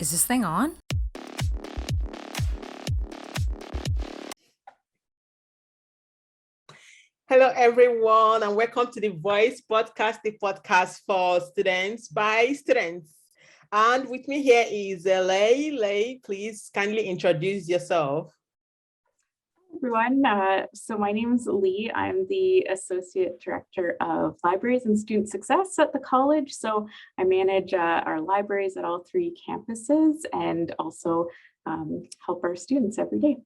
Is this thing on? Hello, everyone, and welcome to the Voice Podcast, the podcast for students by students. And with me here is Leigh. Leigh, please kindly introduce yourself. Everyone. So my name is Leigh. I'm the Associate Director of Libraries and Student Success at the college. So I manage our libraries at all three campuses and also help our students every day.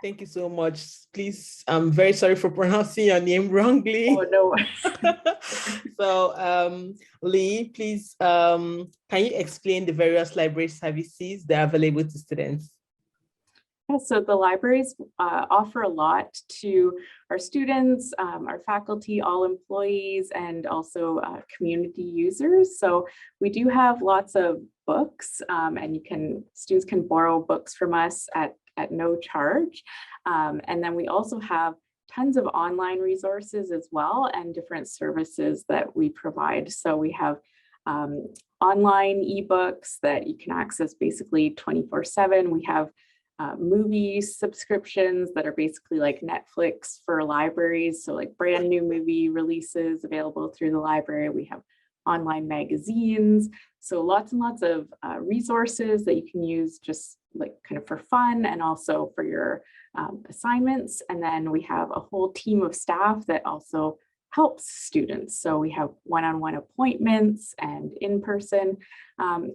Thank you so much. Please, I'm very sorry for pronouncing your name wrongly. Oh, no. So, Leigh, please, can you explain the various library services that are available to students? Yeah, so the libraries offer a lot to our students, our faculty, all employees, and also community users. So we do have lots of books, and students can borrow books from us at no charge. And then we also have tons of online resources as well and different services that we provide. So we have online ebooks that you can access basically 24/7. We have movie subscriptions that are basically like Netflix for libraries. So like brand new movie releases available through the library. We have online magazines. So lots and lots of resources that you can use just like kind of for fun and also for your assignments. And then we have a whole team of staff that also helps students. So we have one-on-one appointments and in-person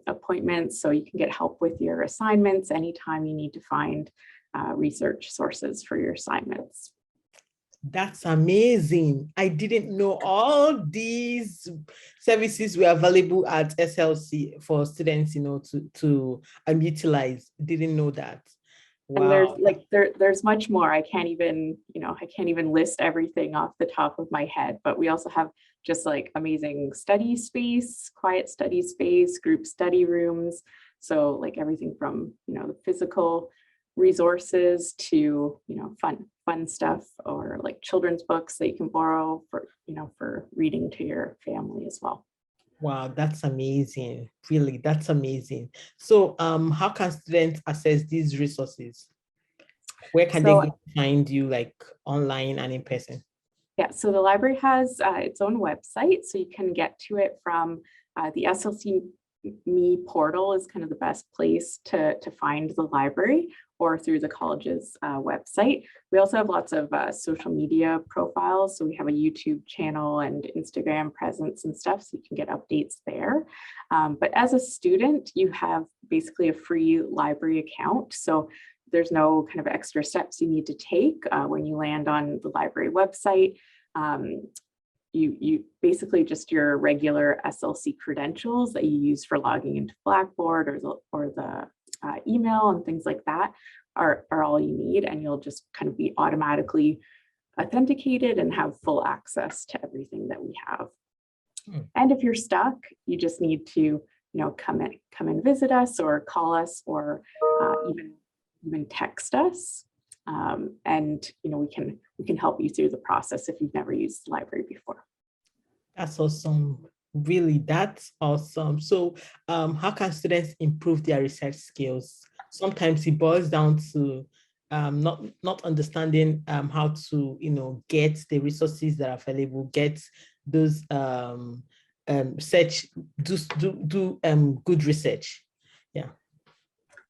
appointments. So you can get help with your assignments anytime you need to find research sources for your assignments. That's amazing. I didn't know all these services were available at SLC for students, to utilize. Didn't know that. Wow. And there's much more. I can't even list everything off the top of my head, but we also have just like amazing study space, quiet study space, group study rooms. So like everything from, the physical resources to, fun stuff or like children's books that you can borrow for reading to your family as well. Wow, that's amazing. Really, that's amazing. So how can students access these resources? Where can they find you, like online and in person? Yeah, so the library has its own website, so you can get to it from the SLC Me portal is kind of the best place to find the library, or through the college's website. We also have lots of social media profiles. So we have a YouTube channel and Instagram presence and stuff, so you can get updates there. But as a student, you have basically a free library account. So there's no kind of extra steps you need to take when you land on the library website. You basically just your regular SLC credentials that you use for logging into Blackboard or the email and things like that are all you need, and you'll just kind of be automatically authenticated and have full access to everything that we have. And if you're stuck, you just need to come and visit us or call us or even text us. And we can help you through the process if you've never used the library before. That's awesome. Really, that's awesome. So how can students improve their research skills? Sometimes it boils down to not understanding how to get the resources that are available, get those do good research.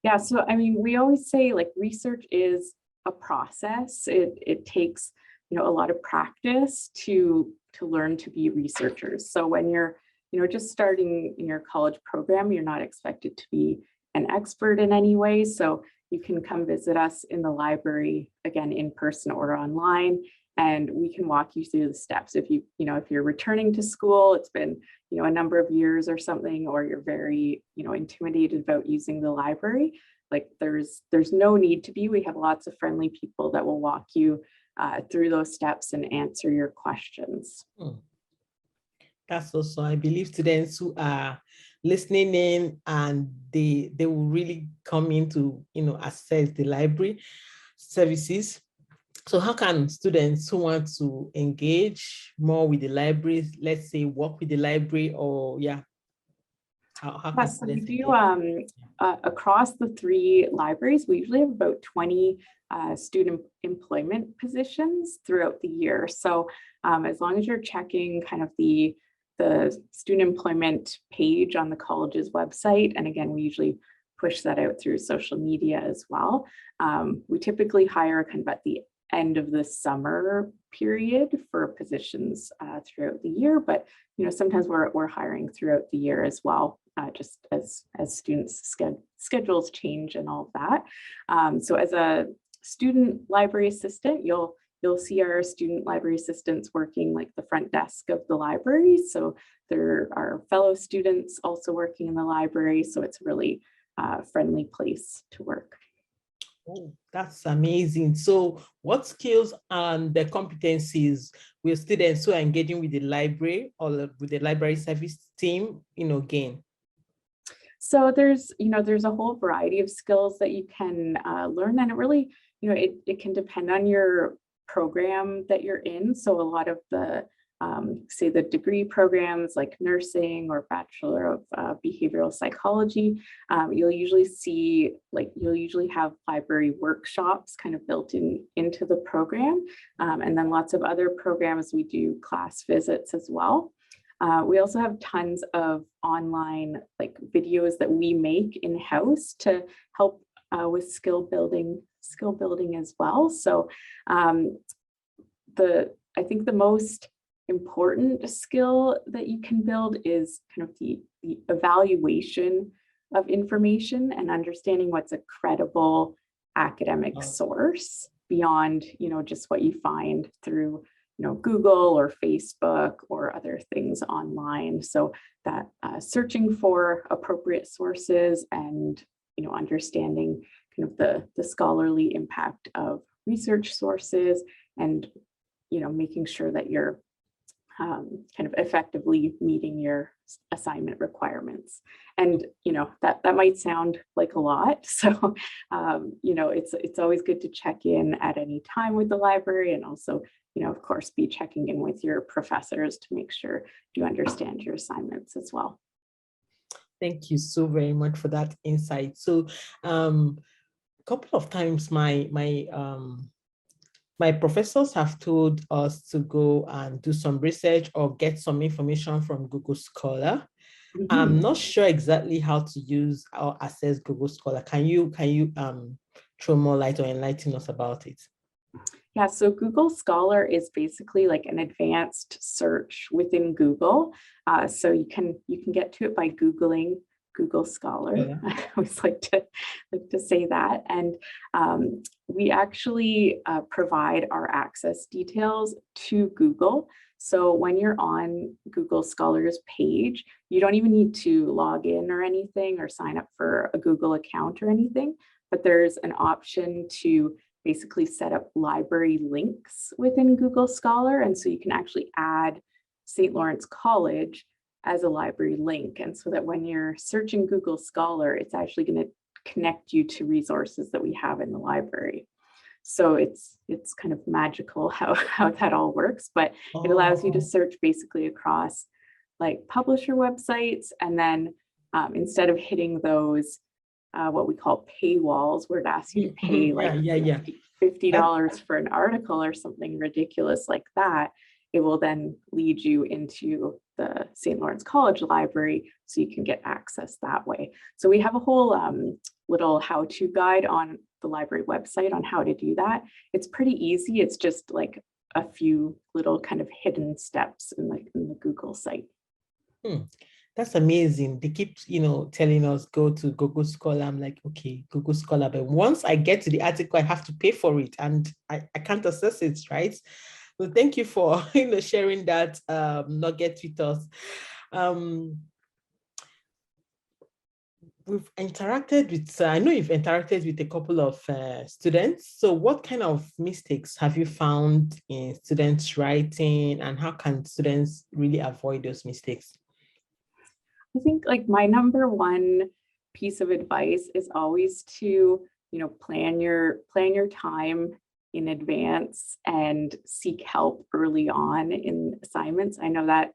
Yeah, so I mean, we always say like research is a process. It takes a lot of practice to learn to be researchers. So when you're just starting in your college program, you're not expected to be an expert in any way. So you can come visit us in the library, again, in person or online, and we can walk you through the steps. If you're returning to school, it's been a number of years or something, or you're very intimidated about using the library, like there's no need to be. We have lots of friendly people that will walk you through those steps and answer your questions. That's also, I believe students who are listening in and they will really come in to access the library services. So how can students who want to engage more with the library, let's say work with the library, or How can Yes, so we students do engage? across the 3 libraries, we usually have about 20 student employment positions throughout the year. So as long as you're checking kind of the student employment page on the college's website, and again, we usually push that out through social media as well. We typically hire kind of at the end of the summer period for positions throughout the year, but sometimes we're hiring throughout the year as well, just as students' schedules change and all of that. So as a student library assistant, you'll see our student library assistants working like the front desk of the library. So there are fellow students also working in the library. So it's a really friendly place to work. Oh, that's amazing. So what skills and the competencies will students who are engaging with the library or with the library service team, gain? So there's a whole variety of skills that you can learn, and it really, it can depend on your program that you're in. So a lot of the say the degree programs like nursing or Bachelor of Behavioral Psychology, you'll usually have library workshops kind of built into the program. And then lots of other programs, we do class visits as well. We also have tons of online like videos that we make in-house to help with skill building as well. So I think the most important skill that you can build is kind of the evaluation of information and understanding what's a credible academic source beyond, just what you find through, Google or Facebook or other things online. So that searching for appropriate sources and, understanding kind of the scholarly impact of research sources and, making sure that you're kind of effectively meeting your assignment requirements. And, that might sound like a lot. So, it's always good to check in at any time with the library, and also, of course, be checking in with your professors to make sure you understand your assignments as well. Thank you so very much for that insight. So a couple of times my professors have told us to go and do some research or get some information from Google Scholar. I'm not sure exactly how to use or access Google Scholar. Can you throw more light or enlighten us about it? Yeah, so Google Scholar is basically like an advanced search within Google. So you can get to it by Googling Google Scholar. Yeah. I always like to say that. And we actually provide our access details to Google. So when you're on Google Scholar's page, you don't even need to log in or anything or sign up for a Google account or anything, but there's an option to basically set up library links within Google Scholar. And so you can actually add St. Lawrence College as a library link. And so that when you're searching Google Scholar, it's actually going to connect you to resources that we have in the library. So it's kind of magical how that all works, but it allows you to search basically across like publisher websites. And then instead of hitting those what we call paywalls, where it asks you to pay like $50 for an article or something ridiculous like that, it will then lead you into the St. Lawrence College library so you can get access that way. So we have a whole little how-to guide on the library website on how to do that. It's pretty easy. It's just like a few little kind of hidden steps in the Google site. That's amazing. They keep, telling us go to Google Scholar. I'm like, okay, Google Scholar. But once I get to the article, I have to pay for it and I can't access it, right? So thank you for, sharing that nugget with us. We've interacted with, I know you've interacted with a couple of students. So what kind of mistakes have you found in students writing, and how can students really avoid those mistakes? I think like my number one piece of advice is always to, plan your time in advance and seek help early on in assignments. I know that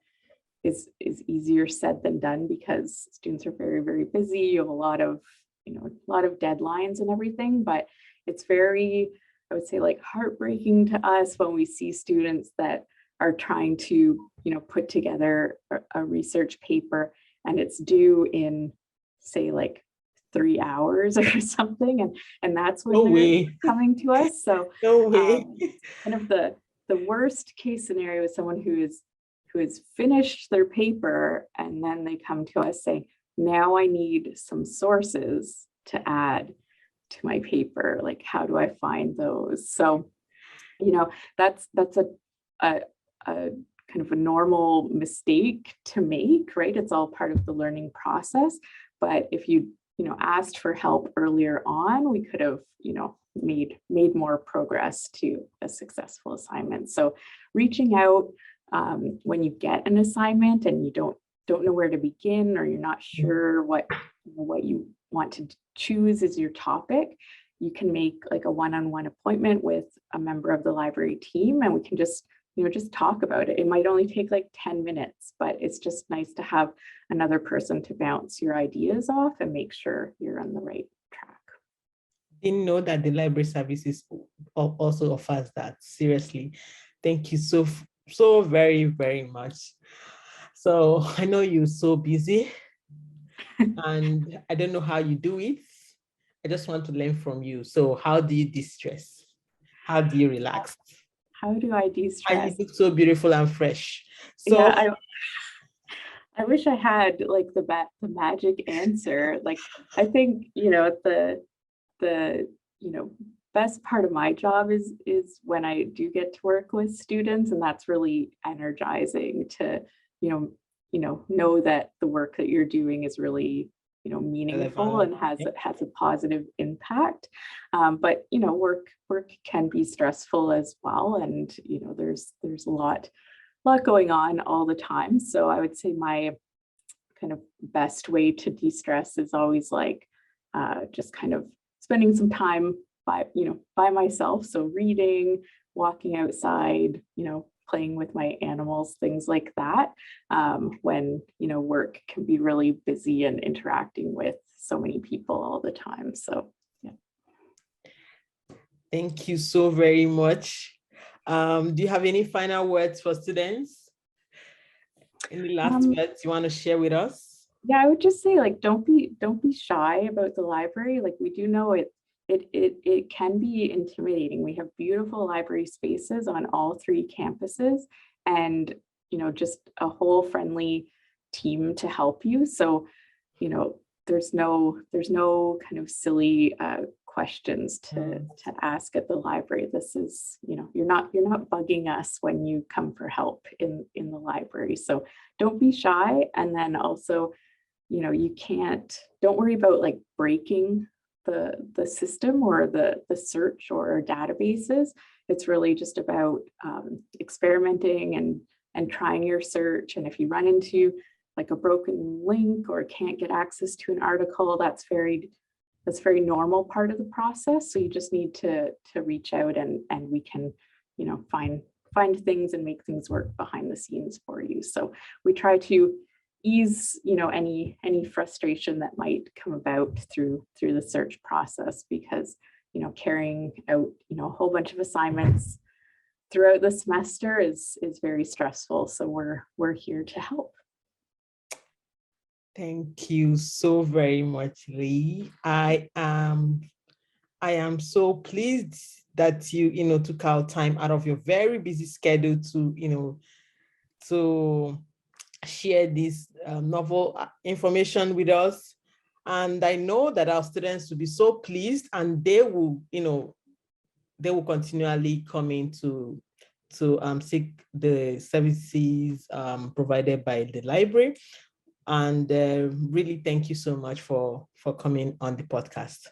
is easier said than done because students are very, very busy. You have a lot of, a lot of deadlines and everything, but it's very, I would say, like heartbreaking to us when we see students that are trying to, put together a research paper and it's due in, say, like 3 hours or something, and that's when No they're way. coming to us. So No way. kind of the worst case scenario is someone who has finished their paper and then they come to us saying, now I need some sources to add to my paper. Like, how do I find those? So, that's a kind of a normal mistake to make, right? It's all part of the learning process. But if you asked for help earlier on, we could have, made more progress to a successful assignment. So reaching out when you get an assignment and you don't know where to begin, or you're not sure what you want to choose as your topic, you can make like a one-on-one appointment with a member of the library team, and we can just talk about it. It might only take like 10 minutes, but it's just nice to have another person to bounce your ideas off and make sure you're on the right track. Didn't know that the library services also offers that. Seriously. Thank you so very, very much. So I know you're so busy and I don't know how you do it. I just want to learn from you. So how do you de-stress? How do you relax? How do I de-stress? And you look so beautiful and fresh. So yeah, I wish I had like the magic answer. Like, I think, the best part of my job is when I do get to work with students, and that's really energizing to, know that the work that you're doing is really, meaningful and has a positive impact. But work can be stressful as well, and there's a lot going on all the time. So I would say my kind of best way to de-stress is always like just kind of spending some time by myself. So reading, walking outside, playing with my animals, things like that, when work can be really busy and interacting with so many people all the time. So yeah. Thank you so very much. Do you have any final words for students? Any last words you want to share with us? Yeah, I would just say, like, don't be shy about the library. Like, we do know it can be intimidating. We have beautiful library spaces on all 3 campuses, and just a whole friendly team to help you. So there's no kind of silly questions to ask at the library. This is, you're not bugging us when you come for help in the library. So don't be shy. And then also, don't worry about like breaking the system or the search or databases. It's really just about experimenting and trying your search. And if you run into like a broken link or can't get access to an article, that's very normal part of the process. So you just need to reach out and we can, find things and make things work behind the scenes for you. So we try to ease, any frustration that might come about through the search process, because, carrying out, a whole bunch of assignments throughout the semester is very stressful. So we're here to help. Thank you so very much, Leigh. I am so pleased that you took out time out of your very busy schedule to to share this novel information with us. And I know that our students will be so pleased, and they will continually come in to seek the services provided by the library. And really, thank you so much for coming on the podcast.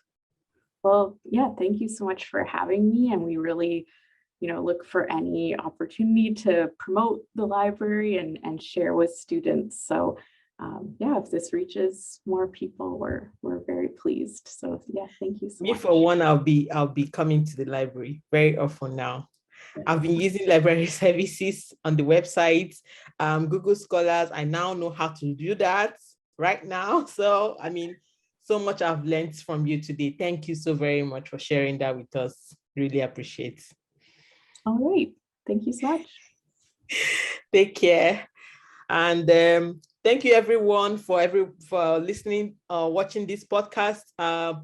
Well, yeah, thank you so much for having me. And we really, look for any opportunity to promote the library and share with students. So yeah, if this reaches more people, we're very pleased. So yeah, thank you so much. Me for one, I'll be coming to the library very often now. I've been using library services on the website, Google Scholars. I now know how to do that right now. So, I mean, so much I've learned from you today. Thank you so very much for sharing that with us. Really appreciate. All right. Thank you so much. Take care. And thank you everyone for listening, watching this podcast.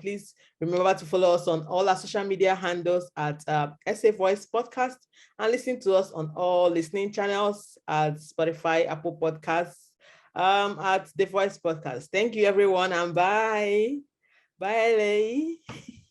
Please remember to follow us on all our social media handles at SA Voice Podcast, and listen to us on all listening channels at Spotify, Apple Podcasts, at The Voice Podcast. Thank you everyone, and bye. Bye, Leigh.